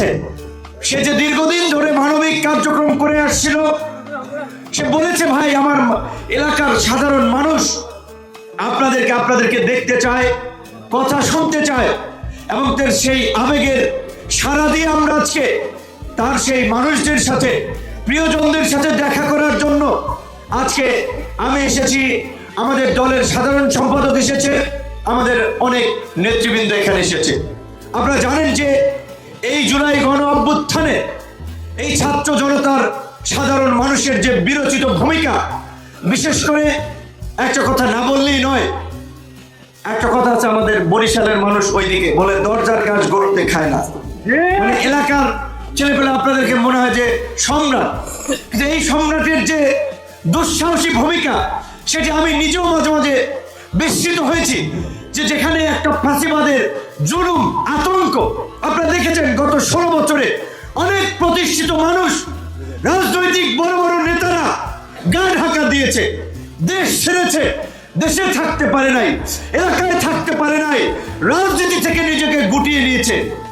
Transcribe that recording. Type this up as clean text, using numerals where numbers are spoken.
আছে। সে যে দীর্ঘদিন ধরে মানবিক কার্যক্রম করে আসছিল, সে বলেছে ভাই আমার এলাকার সাধারণ মানুষ আপনাদেরকে দেখতে চায়, কথা শুনতে চায়, এবং তার সেই আবেগের সাড়া দিয়ে আমরা আজকে তার সেই মানুষদের সাথে, প্রিয়জনদের সাথে দেখা করার জন্য আজকে আমি এসেছি। আমাদের দলের সাধারণ সম্পাদক এসেছে, আমাদের অনেক নেতৃবৃন্দ এখানে এসেছে। আপনারা জানেন যে এই জুলাই গণ অভ্যুত্থানে এই ছাত্র জনতার সাধারণ মানুষের যে বিরচিত ভূমিকা, বিশেষ করে একটা কথা না বললেই নয়, একটা কথা আছে আমাদের বরিশালের মানুষ ওইদিকে বলে দরজার গাছ গরুতে খায় না। মানে এলাকার ছেলেপেলে আপনাদেরকে মনে হয় যে সম্রাট, কিন্তু এই সম্রাটের যে দুঃসাহসী ভূমিকা, সেটি আমি নিজেও মাঝে মাঝে বিস্মিত হয়েছি। যে যেখানে একটা ফাঁসিবাদের জুলুম, আতঙ্ক আপনারা দেখেছেন গত 16 বছরে অনেক প্রতিষ্ঠিত মানুষ, রাজনৈতিক বড় বড় নেতারা গা ঢাকা দিয়েছে, দেশ ছেড়েছে, দেশে থাকতে পারে নাই, এলাকায় থাকতে পারে নাই, রাজনীতি থেকে নিজেকে গুটিয়ে নিয়েছে।